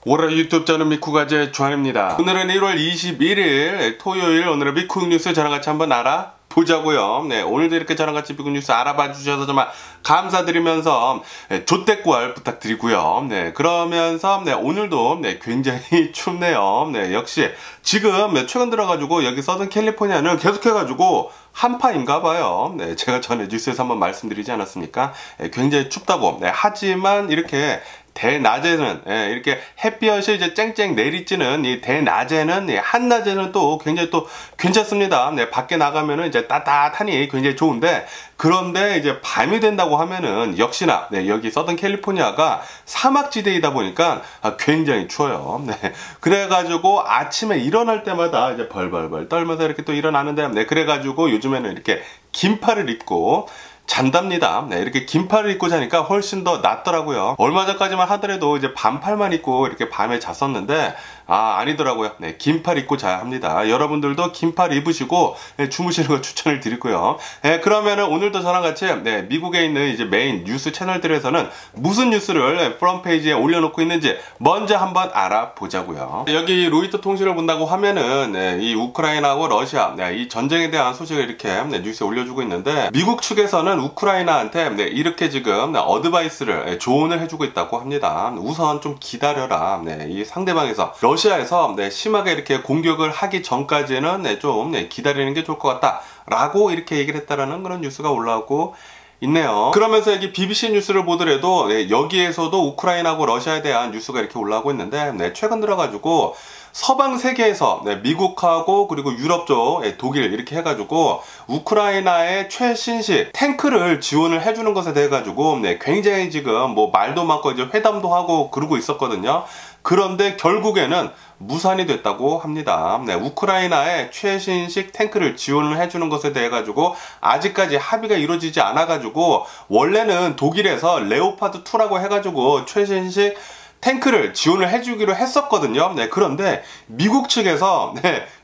월요일 유튜브 저는 미쿠가제 주한입니다. 오늘은 1월 21일 토요일, 오늘은 미국 뉴스 저랑 같이 한번 알아보자고요. 네, 오늘도 이렇게 저랑 같이 미국 뉴스 알아봐 주셔서 정말 감사드리면서 조댓구알 부탁드리고요. 네, 그러면서 오늘도 굉장히 춥네요. 네, 역시 지금 최근 들어가지고 여기 서든 캘리포니아는 계속해가지고 한파인가봐요. 네, 제가 전에 뉴스에서 한번 말씀드리지 않았습니까? 굉장히 춥다고. 네, 하지만 이렇게 대낮에는 이렇게 햇볕이 이제 쨍쨍 내리쬐는 이 대낮에는 한낮에는 또 굉장히 또 괜찮습니다. 네, 밖에 나가면은 이제 따뜻하니 굉장히 좋은데, 그런데 이제 밤이 된다고 하면은 역시나 여기 서든 캘리포니아가 사막지대이다 보니까 굉장히 추워요. 네, 그래가지고 아침에 일어날 때마다 이제 벌벌벌 떨면서 이렇게 또 일어나는데, 그래가지고 요즘에는 이렇게 긴팔을 입고 잔답니다. 네, 이렇게 긴팔을 입고 자니까 훨씬 더 낫더라고요. 얼마 전까지만 하더라도 이제 반팔만 입고 이렇게 밤에 잤었는데 아니더라고요. 네, 긴팔 입고 자야 합니다. 여러분들도 긴팔 입으시고 주무시는 거 추천을 드리고요. 그러면은 오늘도 저랑 같이 미국에 있는 이제 메인 뉴스 채널들에서는 무슨 뉴스를 프론트페이지에 올려놓고 있는지 먼저 한번 알아보자고요. 여기 로이터 통신을 본다고 하면은 이 우크라이나하고 러시아 이 전쟁에 대한 소식을 이렇게 뉴스에 올려주고 있는데, 미국 측에서는 우크라이나한테 이렇게 지금 어드바이스를 조언을 해주고 있다고 합니다. 우선 좀 기다려라. 이 상대방에서 러시아에서 심하게 이렇게 공격을 하기 전까지는 좀 기다리는 게 좋을 것 같다 라고 이렇게 얘기를 했다라는 그런 뉴스가 올라오고 있네요. 그러면서 여기 BBC 뉴스를 보더라도 여기에서도 우크라이나하고 러시아에 대한 뉴스가 이렇게 올라오고 있는데, 최근 들어가지고 서방 세계에서 미국하고 그리고 유럽 쪽 독일 이렇게 해가지고 우크라이나의 최신식 탱크를 지원을 해주는 것에 대해 가지고 굉장히 지금 뭐 말도 많고 이제 회담도 하고 그러고 있었거든요. 그런데 결국에는 무산이 됐다고 합니다. 우크라이나의 최신식 탱크를 지원을 해주는 것에 대해 가지고 아직까지 합의가 이루어지지 않아 가지고, 원래는 독일에서 레오파드 2라고 해가지고 최신식 탱크를 지원을 해주기로 했었거든요. 그런데 미국 측에서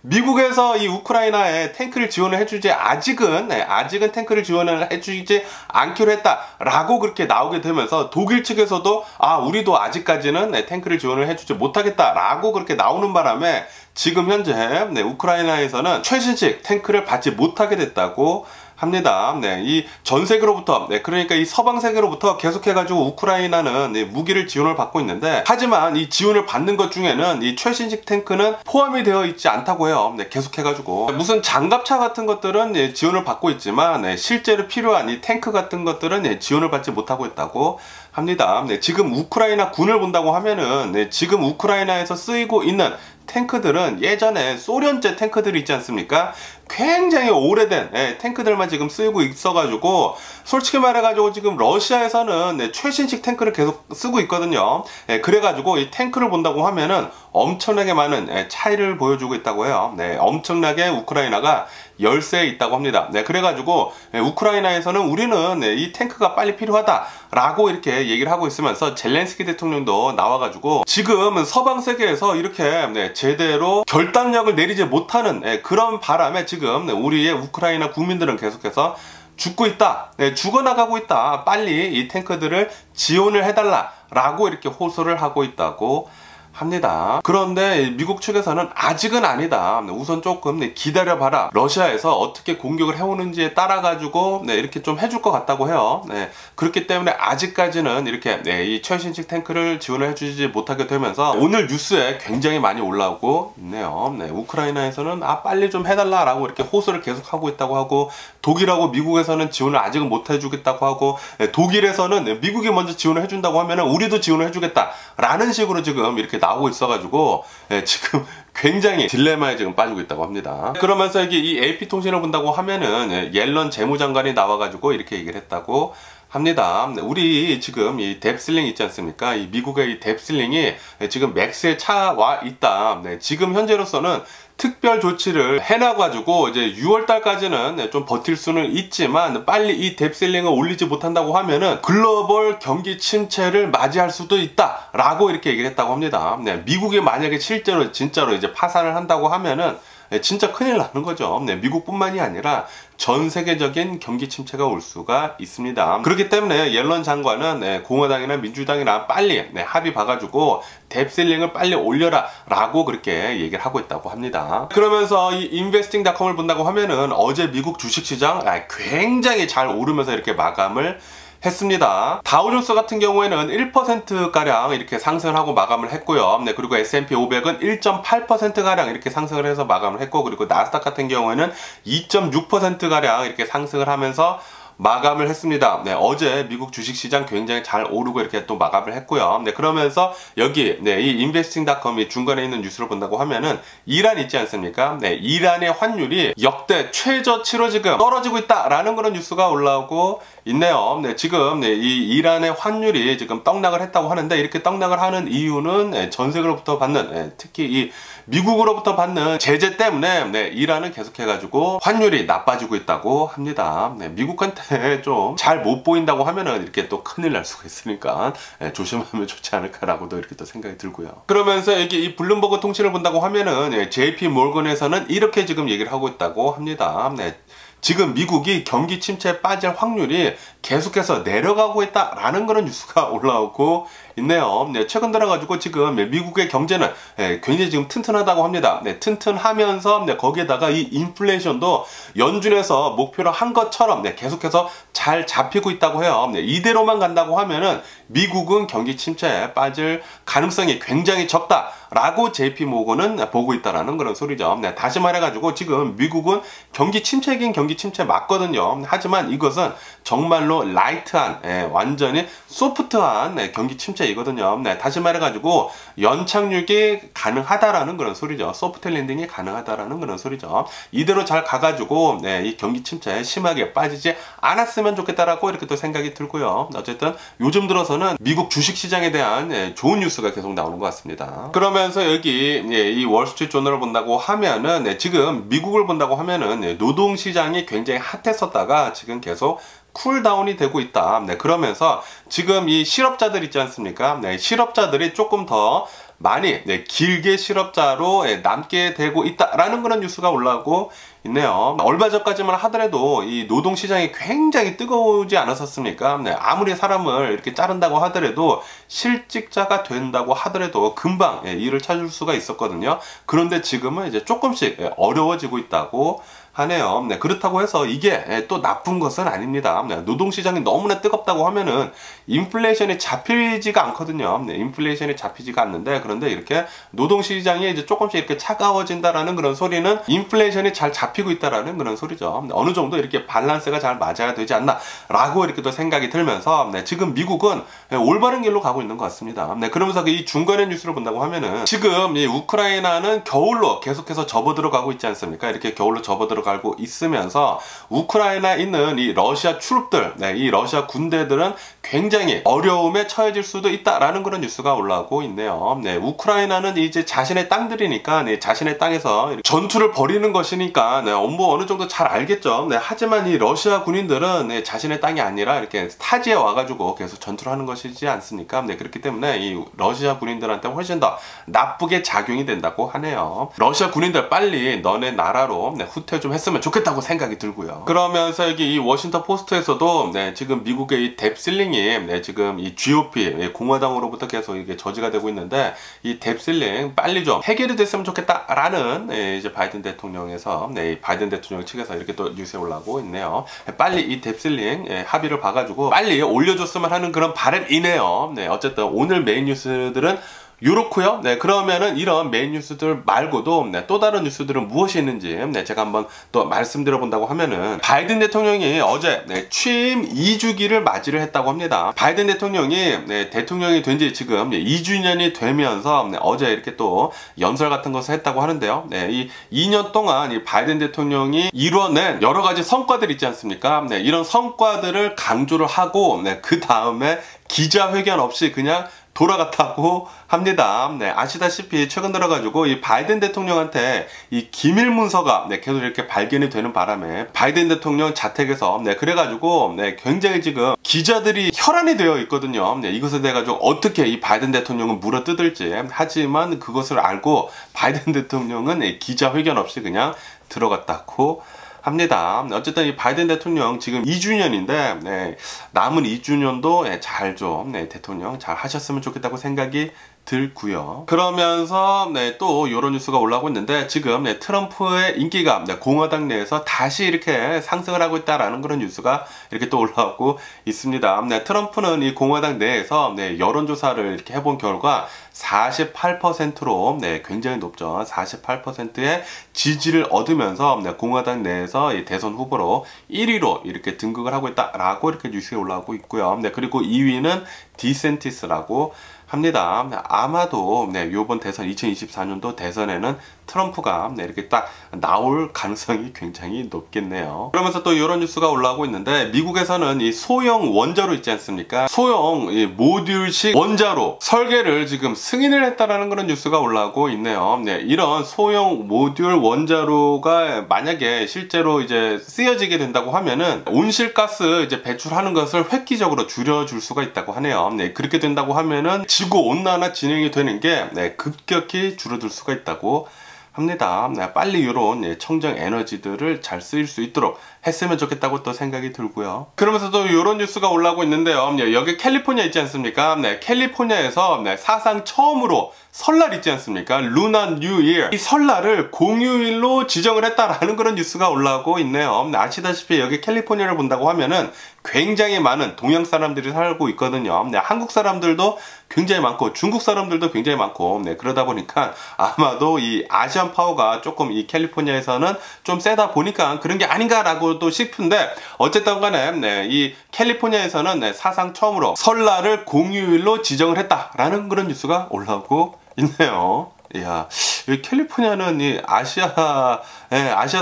미국에서 이 우크라이나에 탱크를 지원을 해주지 아직은 탱크를 지원을 해주지 않기로 했다라고 그렇게 나오게 되면서, 독일 측에서도 우리도 아직까지는 탱크를 지원을 해주지 못하겠다라고 그렇게 나오는 바람에 지금 현재 우크라이나에서는 최신식 탱크를 받지 못하게 됐다고 합니다. 이 전 세계로부터 그러니까 이 서방 세계로부터 계속해가지고 우크라이나는 무기를 지원을 받고 있는데, 하지만 이 지원을 받는 것 중에는 이 최신식 탱크는 포함이 되어 있지 않다고 해요. 계속해가지고 무슨 장갑차 같은 것들은 지원을 받고 있지만 실제로 필요한 이 탱크 같은 것들은 지원을 받지 못하고 있다고 합니다. 지금 우크라이나 군을 본다고 하면은 지금 우크라이나에서 쓰이고 있는 탱크들은 예전에 소련제 탱크들이 있지 않습니까? 굉장히 오래된 탱크들만 지금 쓰이고 있어가지고, 솔직히 말해가지고 지금 러시아에서는 최신식 탱크를 계속 쓰고 있거든요. 그래가지고 이 탱크를 본다고 하면은 엄청나게 많은 차이를 보여주고 있다고 해요. 엄청나게 우크라이나가 열세에 있다고 합니다. 그래가지고 우크라이나에서는 우리는 이 탱크가 빨리 필요하다라고 이렇게 얘기를 하고 있으면서, 젤렌스키 대통령도 나와가지고 지금 서방 세계에서 이렇게 제대로 결단력을 내리지 못하는 그런 바람에 지금 우리의 우크라이나 국민들은 계속해서 죽고 있다, 죽어나가고 있다, 빨리 이 탱크들을 지원을 해달라라고 이렇게 호소를 하고 있다고 합니다. 그런데 미국 측에서는 아직은 아니다, 우선 조금 기다려봐라, 러시아에서 어떻게 공격을 해오는지에 따라 가지고 이렇게 좀 해줄 것 같다고 해요. 그렇기 때문에 아직까지는 이렇게 이 최신식 탱크를 지원을 해주지 못하게 되면서 오늘 뉴스에 굉장히 많이 올라오고 있네요. 우크라이나에서는 빨리 좀 해달라라고 이렇게 호소를 계속하고 있다고 하고, 독일하고 미국에서는 지원을 아직은 못 해주겠다고 하고, 독일에서는 미국이 먼저 지원을 해준다고 하면은 우리도 지원을 해주겠다라는 식으로 지금 이렇게 나오고 있어가지고 지금 굉장히 딜레마에 지금 빠지고 있다고 합니다. 그러면서 여기 이 AP통신을 본다고 하면은 옐런 재무장관이 나와가지고 이렇게 얘기를 했다고 합니다. 우리 지금 이 뎁슬링 있지 않습니까? 이 미국의 이 뎁슬링이 지금 맥스에 차와 있다. 지금 현재로서는 특별 조치를 해놔가지고 이제 6월달까지는 좀 버틸 수는 있지만, 빨리 이 뎁슬링을 올리지 못한다고 하면은 글로벌 경기 침체를 맞이할 수도 있다 라고 이렇게 얘기를 했다고 합니다. 미국이 만약에 실제로 진짜로 이제 파산을 한다고 하면은 진짜 큰일 나는 거죠. 미국뿐만이 아니라 전 세계적인 경기 침체가 올 수가 있습니다. 그렇기 때문에 옐런 장관은 공화당이나 민주당이나 빨리 합의 봐가지고 뎁실링을 빨리 올려라 라고 그렇게 얘기를 하고 있다고 합니다. 그러면서 이 investing.com을 본다고 하면은 어제 미국 주식시장 굉장히 잘 오르면서 이렇게 마감을 했습니다. 다우존스 같은 경우에는 1%가량 이렇게 상승을 하고 마감을 했고요. 그리고 S&P 500은 1.8%가량 이렇게 상승을 해서 마감을 했고, 그리고 나스닥 같은 경우에는 2.6%가량 이렇게 상승을 하면서 마감을 했습니다. 어제 미국 주식시장 굉장히 잘 오르고 이렇게 또 마감을 했고요. 그러면서 여기 이 investing.com이 중간에 있는 뉴스를 본다고 하면은 이란 있지 않습니까? 이란의 환율이 역대 최저치로 지금 떨어지고 있다라는 그런 뉴스가 올라오고 있네요. 지금 이 이란의 환율이 지금 떡락을 했다고 하는데, 이렇게 떡락을 하는 이유는 전 세계로부터 받는 특히 이 미국으로부터 받는 제재 때문에 이란은 계속해가지고 환율이 나빠지고 있다고 합니다. 미국한테 좀 잘 못 보인다고 하면은 이렇게 또 큰일 날 수가 있으니까 조심하면 좋지 않을까라고도 이렇게 또 생각이 들고요. 그러면서 여기 이 블룸버그 통신을 본다고 하면은 JP 몰건에서는 이렇게 지금 얘기를 하고 있다고 합니다. 지금 미국이 경기 침체에 빠질 확률이 계속해서 내려가고 있다라는 그런 뉴스가 올라오고 있네요. 최근 들어가지고 지금 미국의 경제는 굉장히 지금 튼튼하다고 합니다. 튼튼하면서 거기에다가 이 인플레이션도 연준에서 목표로 한 것처럼 계속해서 잘 잡히고 있다고 해요. 이대로만 간다고 하면은 미국은 경기 침체에 빠질 가능성이 굉장히 적다라고 JP 모건은 보고 있다라는 그런 소리죠. 다시 말해가지고 지금 미국은 경기 침체긴 경기 침체 맞거든요. 하지만 이것은 정말로 라이트한, 완전히 소프트한 경기 침체이거든요. 다시 말해가지고 연착륙이 가능하다라는 그런 소리죠. 소프트 랜딩이 가능하다라는 그런 소리죠. 이대로 잘 가가지고 이 경기 침체에 심하게 빠지지 않았으면 좋겠다라고 이렇게 또 생각이 들고요. 어쨌든 요즘 들어서는 미국 주식시장에 대한 좋은 뉴스가 계속 나오는 것 같습니다. 그러면서 여기 이 월스트리트 조널을 본다고 하면은 지금 미국을 본다고 하면은 노동시장이 굉장히 핫했었다가 지금 계속 쿨다운이 되고 있다. 그러면서 지금 이 실업자들 있지 않습니까? 실업자들이 조금 더 많이 길게 실업자로 남게 되고 있다라는 그런 뉴스가 올라오고 있네요. 얼마 전까지만 하더라도 이 노동시장이 굉장히 뜨거우지 않았었습니까? 아무리 사람을 이렇게 자른다고 하더라도 실직자가 된다고 하더라도 금방 일을 찾을 수가 있었거든요. 그런데 지금은 이제 조금씩 어려워지고 있다고 하네요. 그렇다고 해서 이게 또 나쁜 것은 아닙니다. 노동시장이 너무나 뜨겁다고 하면은 인플레이션이 잡히지가 않거든요. 인플레이션이 잡히지가 않는데, 그런데 이렇게 노동시장이 이제 조금씩 이렇게 차가워진다라는 그런 소리는 인플레이션이 잘 잡히고 있다라는 그런 소리죠. 어느 정도 이렇게 밸런스가 잘 맞아야 되지 않나 라고 이렇게 또 생각이 들면서 지금 미국은 올바른 길로 가고 있는 것 같습니다. 그러면서 이 중간의 뉴스를 본다고 하면은 지금 이 우크라이나는 겨울로 계속해서 접어들어가고 있지 않습니까? 이렇게 겨울로 접어들어가고 있으면서 우크라이나에 있는 이 러시아 트룹들, 이 러시아 군대들은 굉장히 어려움에 처해질 수도 있다라는 그런 뉴스가 올라오고 있네요. 우크라이나는 이제 자신의 땅들이니까 자신의 땅에서 전투를 벌이는 것이니까 뭐 어느 정도 잘 알겠죠. 하지만 이 러시아 군인들은 자신의 땅이 아니라 이렇게 타지에 와가지고 계속 전투를 하는 것이지 않습니까? 그렇기 때문에 이 러시아 군인들한테 훨씬 더 나쁘게 작용이 된다고 하네요. 러시아 군인들 빨리 너네 나라로 후퇴 좀 했으면 좋겠다고 생각이 들고요. 그러면서 여기 이 워싱턴 포스트에서도 지금 미국의 이 뎁실링이 지금 이 GOP 공화당으로부터 계속 이게 저지가 되고 있는데, 이 뎁실링 빨리 좀 해결이 됐으면 좋겠다라는 이제 바이든 대통령에서 바이든 대통령 측에서 이렇게 또 뉴스에 올라오고 있네요. 빨리 이 뎁실링 합의를 봐가지고 빨리 올려줬으면 하는 그런 바람이네요. 어쨌든 오늘 메인 뉴스들은 요렇고요. 그러면은 이런 메인 뉴스들 말고도 또 다른 뉴스들은 무엇이 있는지 제가 한번 또 말씀드려 본다고 하면은, 바이든 대통령이 어제 취임 2주기를 맞이를 했다고 합니다. 바이든 대통령이 대통령이 된 지 지금 2주년이 되면서 어제 이렇게 또 연설 같은 것을 했다고 하는데요. 이 2년 동안 이 바이든 대통령이 이뤄낸 여러 가지 성과들 있지 않습니까? 이런 성과들을 강조를 하고 그 다음에 기자회견 없이 그냥 돌아갔다고 합니다. 네, 아시다시피 최근 들어가지고 이 바이든 대통령한테 이 기밀 문서가 계속 이렇게 발견이 되는 바람에 바이든 대통령 자택에서 그래가지고 굉장히 지금 기자들이 혈안이 되어 있거든요. 이것에 대해 가지고 어떻게 이 바이든 대통령은 물어뜯을지. 하지만 그것을 알고 바이든 대통령은 기자회견 없이 그냥 들어갔다고 합니다. 어쨌든 이 바이든 대통령 지금 2주년인데 남은 2주년도 잘 좀 대통령 잘 하셨으면 좋겠다고 생각이 들고요. 그러면서 또 이런 뉴스가 올라오고 있는데 지금 트럼프의 인기가 공화당 내에서 다시 이렇게 상승을 하고 있다라는 그런 뉴스가 이렇게 또 올라오고 있습니다. 트럼프는 이 공화당 내에서 여론조사를 이렇게 해본 결과 48%로 굉장히 높죠. 48%의 지지를 얻으면서 공화당 내에서 이 대선 후보로 1위로 이렇게 등극을 하고 있다라고 이렇게 뉴스에 올라오고 있고요. 그리고 2위는 디센티스라고 합니다. 아마도 이번 대선 2024년도 대선에는 트럼프가 이렇게 딱 나올 가능성이 굉장히 높겠네요. 그러면서 또 이런 뉴스가 올라오고 있는데 미국에서는 이 소형 원자로 있지 않습니까? 소형 이 모듈식 원자로 설계를 지금 승인을 했다라는 그런 뉴스가 올라오고 있네요. 이런 소형 모듈 원자로가 만약에 실제로 이제 쓰여지게 된다고 하면은 온실가스 이제 배출하는 것을 획기적으로 줄여줄 수가 있다고 하네요. 그렇게 된다고 하면은 지구 온난화 진행이 되는 게 급격히 줄어들 수가 있다고 합니다. 빨리 이런 청정 에너지들을 잘 쓰일 수 있도록 했으면 좋겠다고 또 생각이 들고요. 그러면서 또 이런 뉴스가 올라오고 있는데요. 여기 캘리포니아 있지 않습니까? 캘리포니아에서 사상 처음으로 설날 있지 않습니까? 루나 뉴 이어, 이 설날을 공휴일로 지정을 했다라는 그런 뉴스가 올라오고 있네요. 아시다시피 여기 캘리포니아를 본다고 하면은 굉장히 많은 동양 사람들이 살고 있거든요. 한국 사람들도 굉장히 많고 중국 사람들도 굉장히 많고 그러다 보니까 아마도 이 아시안 파워가 조금 이 캘리포니아에서는 좀 세다 보니까 그런 게 아닌가라고 또 싶은데 어쨌든 간에 이 캘리포니아에서는 사상 처음으로 설날을 공휴일로 지정을 했다라는 그런 뉴스가 올라오고 있네요. 이야, 이 캘리포니아는 이 아시아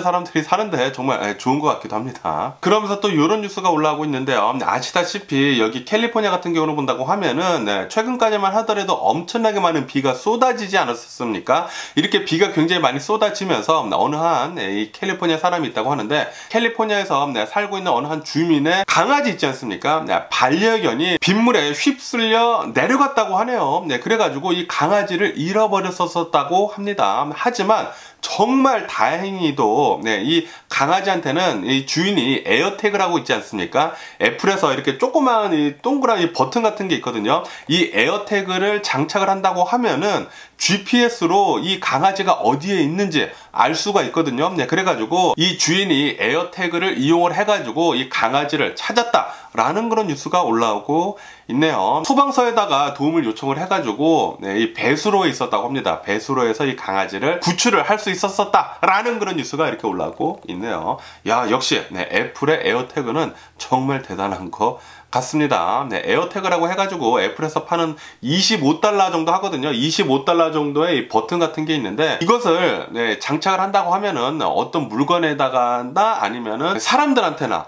사람들이 사는데 정말 좋은 것 같기도 합니다. 그러면서 또 이런 뉴스가 올라오고 있는데요. 아시다시피 여기 캘리포니아 같은 경우를 본다고 하면은 최근까지만 하더라도 엄청나게 많은 비가 쏟아지지 않았습니까? 이렇게 비가 굉장히 많이 쏟아지면서 어느 한 이 캘리포니아 사람이 있다고 하는데 캘리포니아에서 살고 있는 어느 한 주민의 강아지 있지 않습니까? 반려견이 빗물에 휩쓸려 내려갔다고 하네요. 그래가지고 이 강아지를 잃어버렸었다고 합니다. 하지만 정말 다행히도 이 강아지한테는 이 주인이 에어태그를 하고 있지 않습니까? 애플에서 이렇게 조그마한 이 동그란 이 버튼 같은 게 있거든요. 이 에어태그를 장착을 한다고 하면은 GPS로 이 강아지가 어디에 있는지 알 수가 있거든요. 그래가지고 이 주인이 에어태그를 이용을 해가지고 이 강아지를 찾았다라는 그런 뉴스가 올라오고 있네요. 소방서에다가 도움을 요청을 해가지고 이 배수로에 있었다고 합니다. 배수로에서 이 강아지를 구출을 할 수 있었다라는 그런 뉴스가 이렇게 올라오고 있네요. 야, 역시 애플의 에어태그는 정말 대단한 거 같습니다. 에어태그라고 해가지고 애플에서 파는 25달러 정도 하거든요. 25달러 정도의 이 버튼 같은 게 있는데 이것을 장착을 한다고 하면은 어떤 물건에다가나 아니면은 사람들한테나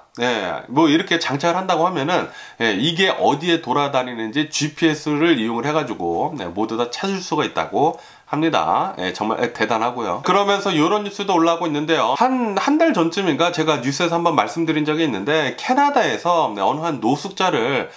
뭐 이렇게 장착을 한다고 하면은 이게 어디에 돌아다니는지 GPS를 이용을 해가지고 모두 다 찾을 수가 있다고 합니다. 정말 대단하고요. 그러면서 이런 뉴스도 올라오고 있는데요. 한 달 전쯤인가 제가 뉴스에서 한번 말씀드린 적이 있는데 캐나다에서 어느 한 노숙자를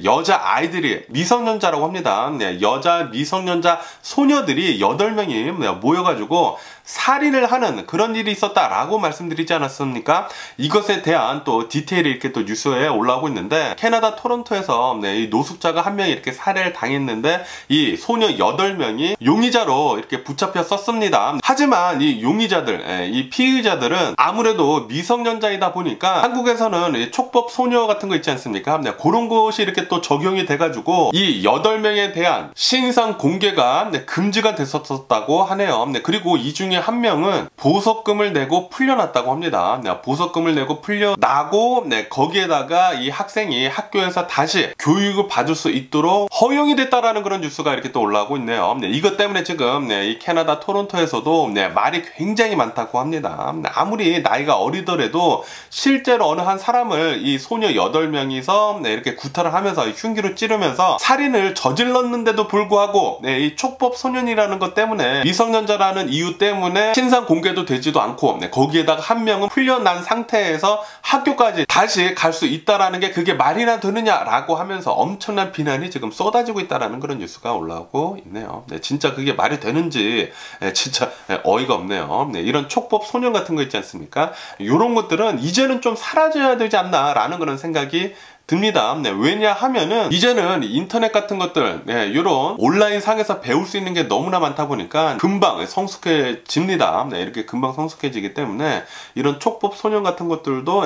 여자 아이들이 미성년자라고 합니다. 여자 미성년자 소녀들이 8명이 모여가지고 살인을 하는 그런 일이 있었다라고 말씀드리지 않았습니까? 이것에 대한 또 디테일이 이렇게 또 뉴스에 올라오고 있는데 캐나다 토론토에서 이 노숙자가 한 명이 이렇게 살해를 당했는데 이 소녀 8명이 용의자로 이렇게 붙잡혔었습니다. 하지만 이 용의자들, 이 피의자들은 아무래도 미성년자이다 보니까 한국에서는 촉법 소녀 같은 거 있지 않습니까? 그런 것이 이렇게 또 적용이 돼가지고 이 8명에 대한 신상 공개가 금지가 됐었다고 하네요. 그리고 이 중에 중에 한 명은 보석금을 내고 풀려났다고 합니다. 보석금을 내고 풀려나고 거기에다가 이 학생이 학교에서 다시 교육을 받을 수 있도록 허용이 됐다라는 그런 뉴스가 이렇게 또 올라오고 있네요. 이것 때문에 지금 이 캐나다 토론토에서도 말이 굉장히 많다고 합니다. 아무리 나이가 어리더라도 실제로 어느 한 사람을 이 소녀 8명이서 이렇게 구타를 하면서 흉기로 찌르면서 살인을 저질렀는데도 불구하고 이 촉법 소년이라는 것 때문에 미성년자라는 이유 때문에 신상 공개도 되지도 않고 거기에다가 한 명은 풀려난 상태에서 학교까지 다시 갈 수 있다라는 게 그게 말이나 되느냐라고 하면서 엄청난 비난이 지금 쏟아지고 있다라는 그런 뉴스가 올라오고 있네요. 진짜 그게 말이 되는지 진짜 어이가 없네요. 이런 촉법 소년 같은 거 있지 않습니까? 이런 것들은 이제는 좀 사라져야 되지 않나라는 그런 생각이 듭니다. 왜냐하면은 이제는 인터넷 같은 것들 이런 온라인 상에서 배울 수 있는 게 너무나 많다 보니까 금방 성숙해집니다. 이렇게 금방 성숙해지기 때문에 이런 촉법 소년 같은 것들도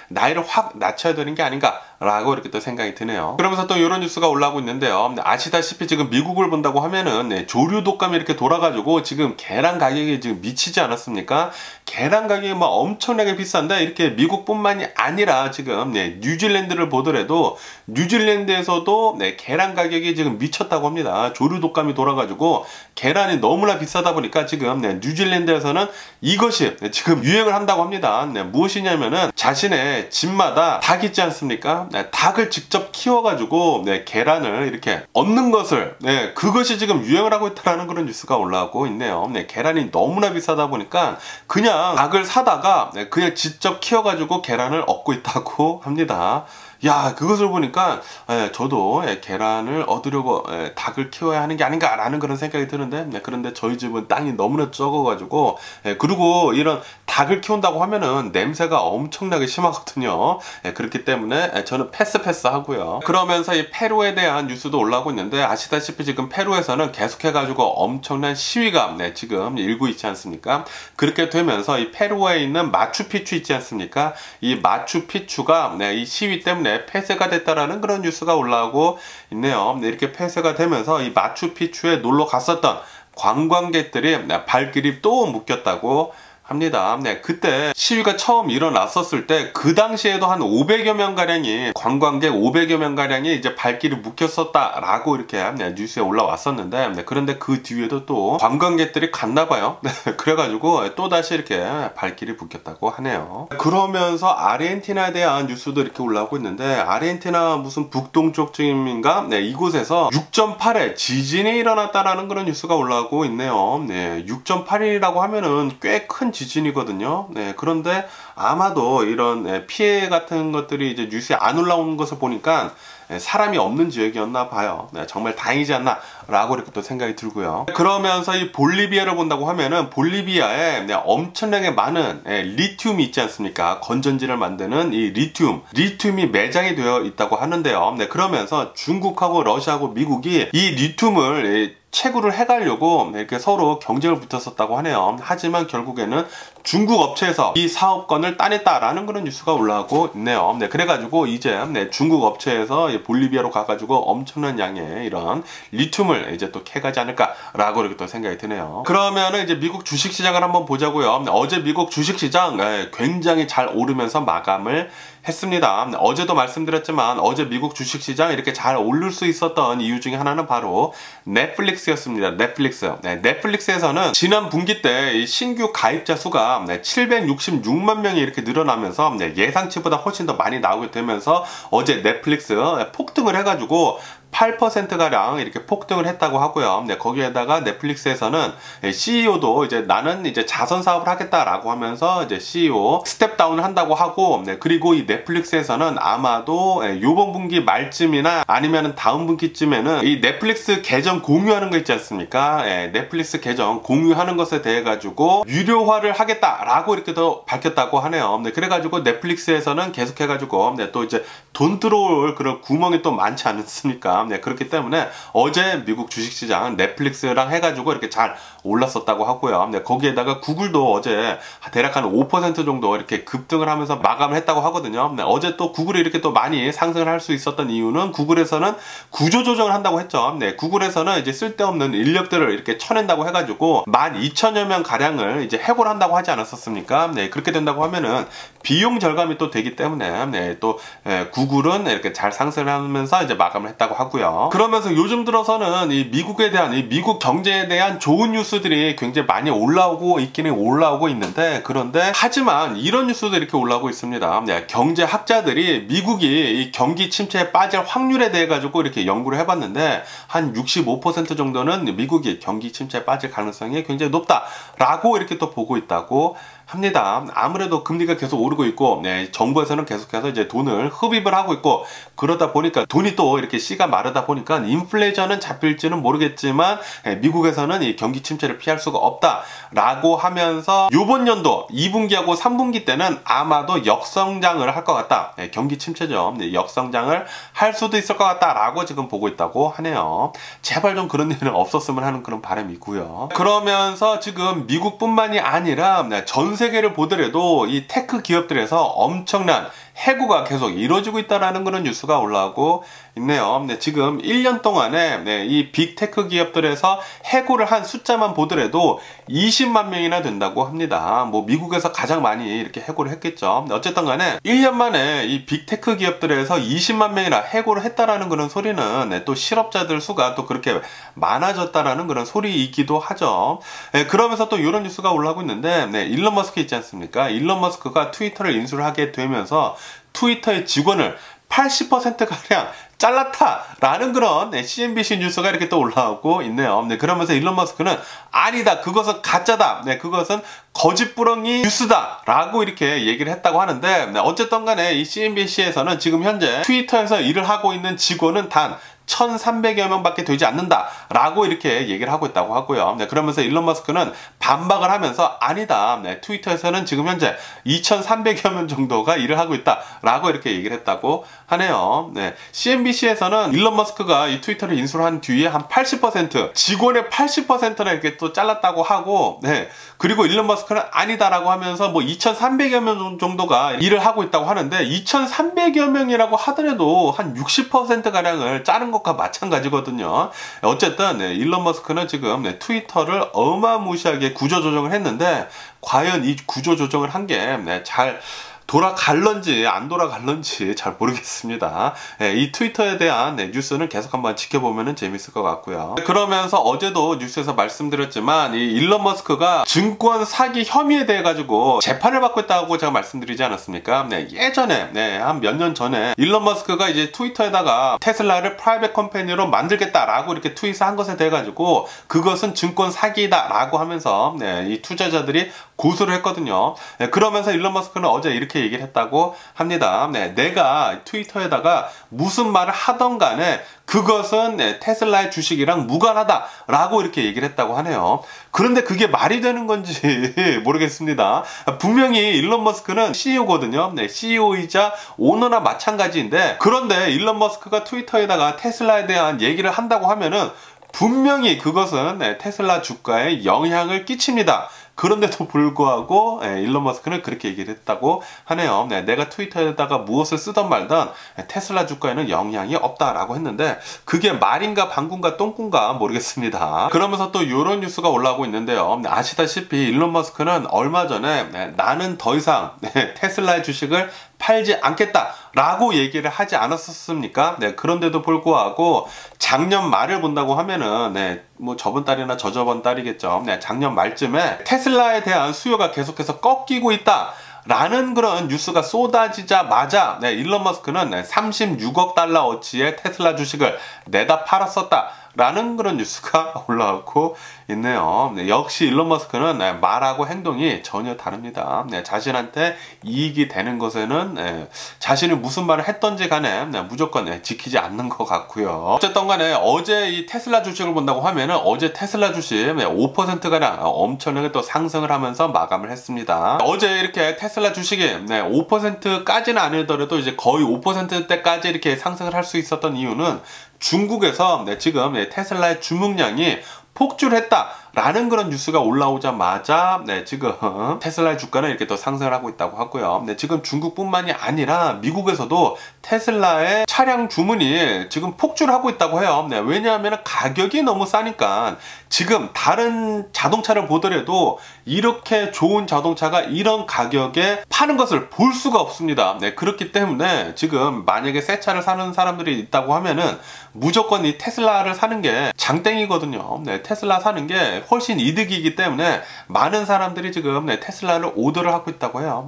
나이를 확 낮춰야 되는 게 아닌가 라고 이렇게 또 생각이 드네요. 그러면서 또 이런 뉴스가 올라오고 있는데요. 아시다시피 지금 미국을 본다고 하면은 조류 독감이 이렇게 돌아가지고 지금 계란 가격이 지금 미치지 않았습니까? 계란 가격이 막 엄청나게 비싼데 이렇게 미국뿐만이 아니라 지금 뉴질랜드를 보더라도 뉴질랜드에서도 계란 가격이 지금 미쳤다고 합니다. 조류 독감이 돌아가지고 계란이 너무나 비싸다 보니까 지금 뉴질랜드에서는 이것이 지금 유행을 한다고 합니다. 무엇이냐면은 자신의 집마다 닭 있지 않습니까? 닭을 직접 키워가지고 계란을 이렇게 얻는 것을 그것이 지금 유행을 하고 있다는 그런 뉴스가 올라오고 있네요. 계란이 너무나 비싸다 보니까 그냥 닭을 사다가 그냥 직접 키워가지고 계란을 얻고 있다고 합니다. 야, 그것을 보니까 저도 계란을 얻으려고 닭을 키워야 하는 게 아닌가라는 그런 생각이 드는데 그런데 저희 집은 땅이 너무나 적어가지고 그리고 이런 닭을 키운다고 하면은 냄새가 엄청나게 심하거든요. 그렇기 때문에 저는 패스 하고요. 그러면서 이 페루에 대한 뉴스도 올라오고 있는데 아시다시피 지금 페루에서는 계속해가지고 엄청난 시위가 지금 일고 있지 않습니까? 그렇게 되면서 이 페루에 있는 마추픽추 있지 않습니까? 이 마추픽추가 이 시위 때문에 폐쇄가 됐다라는 그런 뉴스가 올라오고 있네요. 이렇게 폐쇄가 되면서 이 마추픽추에 놀러 갔었던 관광객들이 발길이 또 묶였다고 합니다. 그때 시위가 처음 일어났었을 때 그 당시에도 한 500여 명가량이 관광객 500여 명가량이 이제 발길이 묶였었다라고 이렇게 뉴스에 올라왔었는데 그런데 그 뒤에도 또 관광객들이 갔나봐요. 그래가지고 또다시 이렇게 발길이 묶였다고 하네요. 그러면서 아르헨티나에 대한 뉴스도 이렇게 올라오고 있는데 아르헨티나 무슨 북동쪽쯤인가 이곳에서 6.8의 지진이 일어났다라는 그런 뉴스가 올라오고 있네요. 6.8이라고 하면은 꽤 큰 지진이거든요. 그런데 아마도 이런 피해 같은 것들이 이제 뉴스에 안 올라오는 것을 보니까 사람이 없는 지역이었나 봐요. 정말 다행이지 않나 라고 이렇게 또 생각이 들고요. 그러면서 이 볼리비아를 본다고 하면은 볼리비아에 엄청나게 많은 리튬이 있지 않습니까? 건전지를 만드는 이 리튬이 매장이 되어 있다고 하는데요. 그러면서 중국하고 러시아하고 미국이 이 리튬을 채굴을 해가려고 이렇게 서로 경쟁을 붙였었다고 하네요. 하지만 결국에는 중국 업체에서 이 사업권을 따냈다라는 그런 뉴스가 올라오고 있네요. 그래가지고 이제 중국 업체에서 볼리비아로 가가지고 엄청난 양의 이런 리튬을 이제 또 캐가지 않을까라고 이렇게 또 생각이 드네요. 그러면은 이제 미국 주식시장을 한번 보자고요. 어제 미국 주식시장 굉장히 잘 오르면서 마감을 했습니다. 어제도 말씀드렸지만 어제 미국 주식시장 이렇게 잘 오를 수 있었던 이유 중에 하나는 바로 넷플릭스였습니다. 넷플릭스에서는 지난 분기 때 신규 가입자 수가 766만 명이 이렇게 늘어나면서 예상치보다 훨씬 더 많이 나오게 되면서 어제 넷플릭스 폭등을 해가지고 8%가량 이렇게 폭등을 했다고 하고요. 거기에다가 넷플릭스에서는 CEO도 이제 나는 이제 자선 사업을 하겠다라고 하면서 이제 CEO 스텝 다운을 한다고 하고 그리고 이 넷플릭스에서는 아마도 요번 분기 말쯤이나 아니면 다음 분기쯤에는 이 넷플릭스 계정 공유하는 거 있지 않습니까? 넷플릭스 계정 공유하는 것에 대해 가지고 유료화를 하겠다라고 이렇게 더 밝혔다고 하네요. 그래가지고 넷플릭스에서는 계속해가지고 또 이제 돈 들어올 그런 구멍이 또 많지 않습니까? 있습니다. 네, 그렇기 때문에 어제 미국 주식시장 넷플릭스랑 해가지고 이렇게 잘 올랐었다고 하고요. 네, 거기에다가 구글도 어제 대략 한 5% 정도 이렇게 급등을 하면서 마감을 했다고 하거든요. 네, 어제 또 구글이 이렇게 또 많이 상승을 할 수 있었던 이유는 구글에서는 구조조정을 한다고 했죠. 네, 구글에서는 이제 쓸데없는 인력들을 이렇게 쳐낸다고 해가지고 12,000여 명 가량을 이제 해고를 한다고 하지 않았었습니까? 네, 그렇게 된다고 하면은 비용 절감이 또 되기 때문에 네, 또 구글은 이렇게 잘 상승을 하면서 이제 마감을 했다고 하고요. 그러면서 요즘 들어서는 이 미국에 대한 이 미국 경제에 대한 좋은 뉴스들이 굉장히 많이 올라오고 있기는 올라오고 있는데, 그런데 하지만 이런 뉴스들이 이렇게 올라오고 있습니다. 네, 경제학자들이 미국이 이 경기 침체에 빠질 확률에 대해 가지고 이렇게 연구를 해봤는데 한 65% 정도는 미국이 경기 침체에 빠질 가능성이 굉장히 높다라고 이렇게 또 보고 있다고 합니다. 아무래도 금리가 계속 오르고 있고, 네, 정부에서는 계속해서 이제 돈을 흡입을 하고 있고, 그러다 보니까 돈이 또 이렇게 씨가 마르다 보니까 인플레이션은 잡힐지는 모르겠지만 미국에서는 이 경기 침체를 피할 수가 없다라고 하면서 요번 연도 2분기하고 3분기 때는 아마도 역성장을 할 것 같다. 네, 경기 침체죠. 네, 역성장을 할 수도 있을 것 같다라고 지금 보고 있다고 하네요. 제발 좀 그런 일은 없었으면 하는 그런 바람이 있고요. 그러면서 지금 미국뿐만이 아니라 전 세계를 보더라도 이 테크 기업들에서 엄청난 해고가 계속 이루어지고 있다는 그런 뉴스가 올라오고 있네요. 네, 지금 1년 동안에 네, 이 빅테크 기업들에서 해고를 한 숫자만 보더라도 20만 명이나 된다고 합니다. 뭐 미국에서 가장 많이 이렇게 해고를 했겠죠. 어쨌든 간에 1년 만에 이 빅테크 기업들에서 20만 명이나 해고를 했다라는 그런 소리는 네, 또 실업자들 수가 또 그렇게 많아졌다라는 그런 소리이기도 하죠. 네, 그러면서 또 이런 뉴스가 올라오고 있는데, 네, 일론 머스크 있지 않습니까? 일론 머스크가 트위터를 인수를 하게 되면서 트위터의 직원을 80%가량 잘랐다라는 그런 CNBC 뉴스가 이렇게 또 올라오고 있네요. 네, 그러면서 일론 머스크는 아니다, 그것은 가짜다, 네, 그것은 거짓부렁이 뉴스다 라고 이렇게 얘기를 했다고 하는데, 네, 어쨌든 간에 이 CNBC에서는 지금 현재 트위터에서 일을 하고 있는 직원은 단 1,300여 명밖에 되지 않는다 라고 이렇게 얘기를 하고 있다고 하고요. 네, 그러면서 일론 머스크는 반박을 하면서 아니다, 네, 트위터에서는 지금 현재 2,300여 명 정도가 일을 하고 있다 라고 이렇게 얘기를 했다고 하네요. 네, CNBC에서는 일론 머스크가 이 트위터를 인수를 한 뒤에 한 80% 직원의 80%나 이렇게 또 잘랐다고 하고, 네, 그리고 일론 머스크는 아니다라고 하면서 뭐 2,300여 명 정도가 일을 하고 있다고 하는데, 2,300여 명이라고 하더라도 한 60%가량을 자른 것과 마찬가지거든요. 어쨌든 네, 일론 머스크는 지금 네, 트위터를 어마무시하게 구조조정을 했는데, 과연 이 구조조정을 한 게 잘 돌아갈런지 안 돌아갈런지 잘 모르겠습니다. 네, 이 트위터에 대한 뉴스는 계속 한번 지켜보면 재밌을 것 같고요. 그러면서 어제도 뉴스에서 말씀드렸지만 이 일론 머스크가 증권 사기 혐의에 대해 가지고 재판을 받고 있다고 제가 말씀드리지 않았습니까? 네, 예전에 한 몇 년 전에 일론 머스크가 이제 트위터에다가 테슬라를 프라이빗 컴퍼니로 만들겠다라고 이렇게 트윗을 한 것에 대해 가지고 그것은 증권 사기다라고 하면서 이 투자자들이 고소를 했거든요. 네, 그러면서 일론 머스크는 어제 이렇게 얘기를 했다고 합니다. 네, 내가 트위터에다가 무슨 말을 하던 간에 그것은 테슬라의 주식이랑 무관하다라고 이렇게 얘기를 했다고 하네요. 그런데 그게 말이 되는 건지 모르겠습니다. 분명히 일론 머스크는 CEO거든요. 네, CEO이자 오너나 마찬가지인데, 그런데 일론 머스크가 트위터에다가 테슬라에 대한 얘기를 한다고 하면은 분명히 그것은 테슬라 주가에 영향을 끼칩니다. 그런데도 불구하고 일론 머스크는 그렇게 얘기를 했다고 하네요. 네, 내가 트위터에다가 무엇을 쓰던 말던 테슬라 주가에는 영향이 없다라고 했는데, 그게 말인가 방군가 똥군가 모르겠습니다. 그러면서 또 이런 뉴스가 올라오고 있는데요. 아시다시피 일론 머스크는 얼마 전에 나는 더 이상 테슬라의 주식을 팔지 않겠다라고 얘기를 하지 않았었습니까? 네, 그런데도 불구하고 작년 말을 본다고 하면은 뭐 저번 달이나 저저번 달이겠죠. 네, 작년 말쯤에 테슬라에 대한 수요가 계속해서 꺾이고 있다 라는 그런 뉴스가 쏟아지자마자 일론 머스크는 36억 달러어치의 테슬라 주식을 내다 팔았었다 라는 그런 뉴스가 올라오고 있네요. 네, 역시 일론 머스크는 말하고 행동이 전혀 다릅니다. 네, 자신한테 이익이 되는 것에는 자신이 무슨 말을 했던지 간에 무조건 지키지 않는 것 같고요. 어쨌든 간에 어제 이 테슬라 주식을 본다고 하면은 어제 테슬라 주식 5%가량 엄청나게 또 상승을 하면서 마감을 했습니다. 어제 이렇게 테슬라 주식이 5%까지는 아니더라도 이제 거의 5%대까지 이렇게 상승을 할 수 있었던 이유는 중국에서 지금 테슬라의 주문량이 폭주했다라는 그런 뉴스가 올라오자마자 지금 테슬라의 주가는 이렇게 또 상승을 하고 있다고 하고요. 지금 중국뿐만이 아니라 미국에서도 테슬라의 차량 주문이 지금 폭주를 하고 있다고 해요. 왜냐하면 가격이 너무 싸니까 지금 다른 자동차를 보더라도 이렇게 좋은 자동차가 이런 가격에 파는 것을 볼 수가 없습니다. 그렇기 때문에 지금 만약에 새 차를 사는 사람들이 있다고 하면은 무조건 이 테슬라를 사는 게 장땡이거든요. 테슬라 사는 게 훨씬 이득이기 때문에 많은 사람들이 지금 테슬라를 오더를 하고 있다고 해요.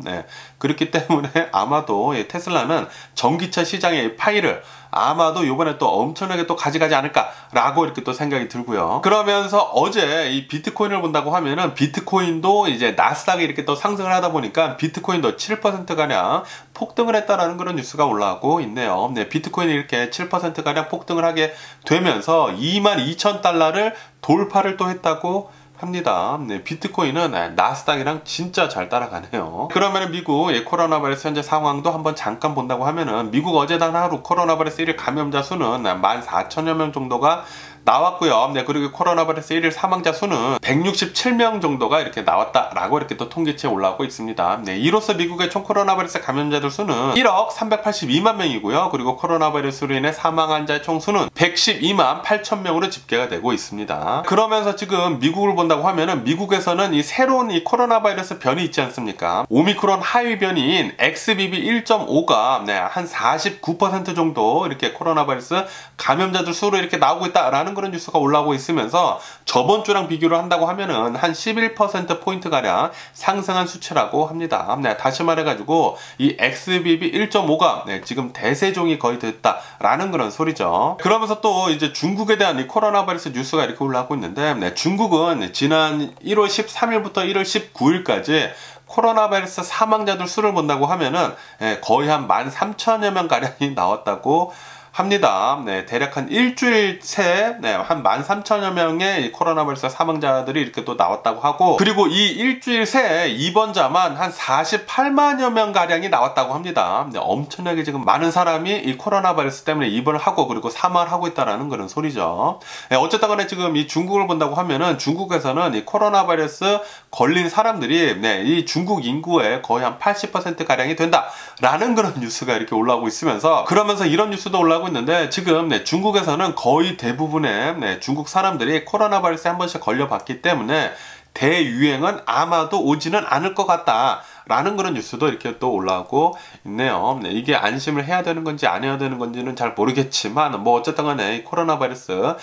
그렇기 때문에 아마도 테슬라는 전기차 시장의 파일을 아마도 요번에 또 엄청나게 또 가져가지 않을까라고 이렇게 또 생각이 들고요. 그러면서 어제 이 비트코인을 본다고 하면은 비트코인도 이제 나스닥이 이렇게 또 상승을 하다 보니까 비트코인도 7%가량 폭등을 했다라는 그런 뉴스가 올라오고 있네요. 비트코인이 이렇게 7%가량 폭등을 하게 되면서 22,000달러를 돌파를 또 했다고 합니다. 비트코인은 나스닥이랑 진짜 잘 따라가네요. 그러면 미국 코로나 바이러스 현재 상황도 한번 잠깐 본다고 하면은 미국 어제 단 하루 코로나 바이러스 1일 감염자 수는 14,000여 명 정도가 나왔고요. 그리고 코로나 바이러스 1일 사망자 수는 167명 정도가 이렇게 나왔다라고 이렇게 또 통계치에 올라오고 있습니다. 이로써 미국의 총 코로나 바이러스 감염자들 수는 1억 382만 명이고요. 그리고 코로나 바이러스로 인해 사망 환자의 총 수는 112만 8천 명으로 집계가 되고 있습니다. 그러면서 지금 미국을 본다고 하면은 미국에서는 이 새로운 이 코로나 바이러스 변이 있지 않습니까? 오미크론 하위 변이인 XBB 1.5가 한 49% 정도 이렇게 코로나 바이러스 감염자들 수로 이렇게 나오고 있다라는 그런 뉴스가 올라오고 있으면서 저번 주랑 비교를 한다고 하면은 한 11%포인트가량 상승한 수치라고 합니다. 다시 말해가지고 이 XBB 1.5가 지금 대세종이 거의 됐다라는 그런 소리죠. 그러면서 또 이제 중국에 대한 이 코로나 바이러스 뉴스가 이렇게 올라오고 있는데 중국은 지난 1월 13일부터 1월 19일까지 코로나 바이러스 사망자들 수를 본다고 하면은 거의 한 13,000여 명 가량이 나왔다고 합니다. 대략 한 일주일 새 한 13,000여 명의 코로나 바이러스 사망자들이 이렇게 또 나왔다고 하고, 그리고 이 일주일 새 입원자만 한 48만여 명 가량이 나왔다고 합니다. 엄청나게 지금 많은 사람이 이 코로나 바이러스 때문에 입원을 하고 그리고 사망을 하고 있다라는 그런 소리죠. 어쨌든 간에 지금 이 중국을 본다고 하면은 중국에서는 이 코로나 바이러스 걸린 사람들이 이 중국 인구의 거의 한 80% 가량이 된다라는 그런 뉴스가 이렇게 올라오고 있으면서, 그러면서 이런 뉴스도 올라오고 있는데 지금 중국에서는 거의 대부분의 중국 사람들이 코로나 바이러스에 한 번씩 걸려봤기 때문에 대유행은 아마도 오지는 않을 것 같다 라는 그런 뉴스도 이렇게 또 올라오고 있네요. 이게 안심을 해야 되는 건지 안 해야 되는 건지는 잘 모르겠지만 뭐 어쨌든 간에 코로나 바이러스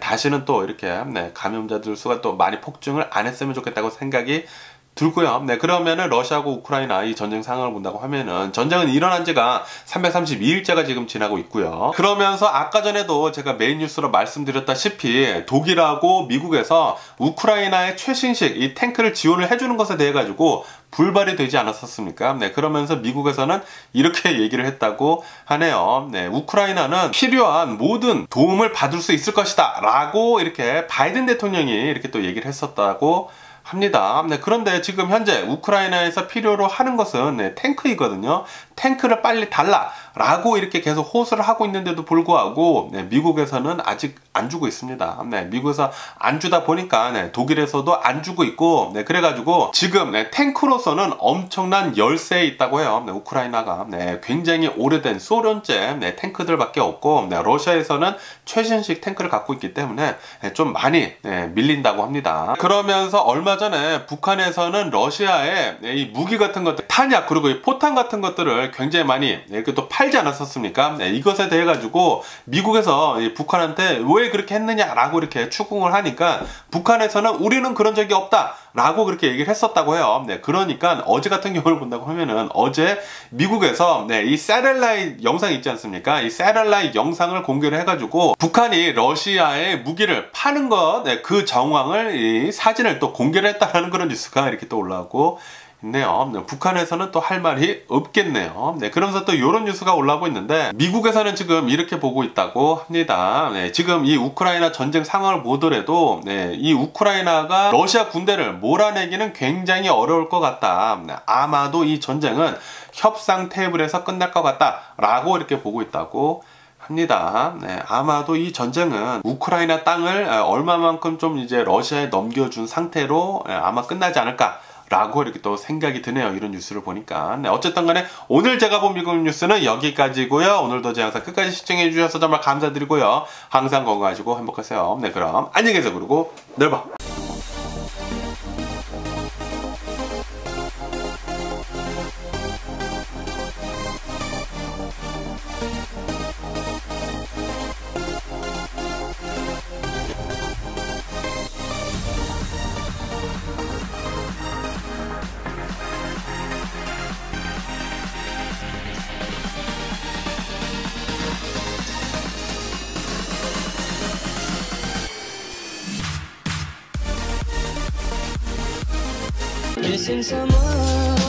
다시는 또 이렇게 감염자들 수가 또 많이 폭증을 안 했으면 좋겠다고 생각이 들고요. 그러면은 러시아하고 우크라이나 이 전쟁 상황을 본다고 하면은 전쟁은 일어난 지가 332일째가 지금 지나고 있고요. 그러면서 아까 전에도 제가 메인 뉴스로 말씀드렸다시피 독일하고 미국에서 우크라이나의 최신식 이 탱크를 지원을 해주는 것에 대해 가지고 불발이 되지 않았었습니까? 그러면서 미국에서는 이렇게 얘기를 했다고 하네요. 우크라이나는 필요한 모든 도움을 받을 수 있을 것이다 라고 이렇게 바이든 대통령이 이렇게 또 얘기를 했었다고 합니다. 그런데 지금 현재 우크라이나에서 필요로 하는 것은 탱크이거든요. 탱크를 빨리 달라 라고 이렇게 계속 호소를 하고 있는데도 불구하고 미국에서는 아직 안 주고 있습니다. 미국에서 안 주다 보니까 독일에서도 안 주고 있고, 그래가지고 지금 탱크로서는 엄청난 열세에 있다고 해요. 우크라이나가 굉장히 오래된 소련제 탱크들밖에 없고, 러시아에서는 최신식 탱크를 갖고 있기 때문에 좀 많이 밀린다고 합니다. 그러면서 얼마 전에 북한에서는 러시아에 이 무기 같은 것들, 탄약 그리고 이 포탄 같은 것들을 무기를 굉장히 많이 이렇게 또 팔지 않았었습니까? 이것에 대해 가지고 미국에서 북한한테 왜 그렇게 했느냐라고 이렇게 추궁을 하니까 북한에서는 우리는 그런 적이 없다 라고 그렇게 얘기를 했었다고 해요. 그러니까 어제 같은 경우를 본다고 하면은 어제 미국에서 이 세텔라이트 영상 있지 않습니까? 이 세텔라이트 영상을 공개를 해가지고 북한이 러시아에 무기를 파는 것, 그 정황을 이 사진을 또 공개를 했다라는 그런 뉴스가 이렇게 또 올라오고 있네요. 북한에서는 또 할 말이 없겠네요. 그러면서 또 이런 뉴스가 올라오고 있는데 미국에서는 지금 이렇게 보고 있다고 합니다. 지금 이 우크라이나 전쟁 상황을 보더라도 이 우크라이나가 러시아 군대를 몰아내기는 굉장히 어려울 것 같다. 아마도 이 전쟁은 협상 테이블에서 끝날 것 같다 라고 이렇게 보고 있다고 합니다. 아마도 이 전쟁은 우크라이나 땅을 얼마만큼 좀 이제 러시아에 넘겨준 상태로 아마 끝나지 않을까 라고 이렇게 또 생각이 드네요. 이런 뉴스를 보니까. 어쨌든 간에 오늘 제가 본 미국 뉴스는 여기까지고요. 오늘도 제 영상 끝까지 시청해 주셔서 정말 감사드리고요. 항상 건강하시고 행복하세요. 그럼 안녕히 계세요. 그리고 내일 봐. Missing someone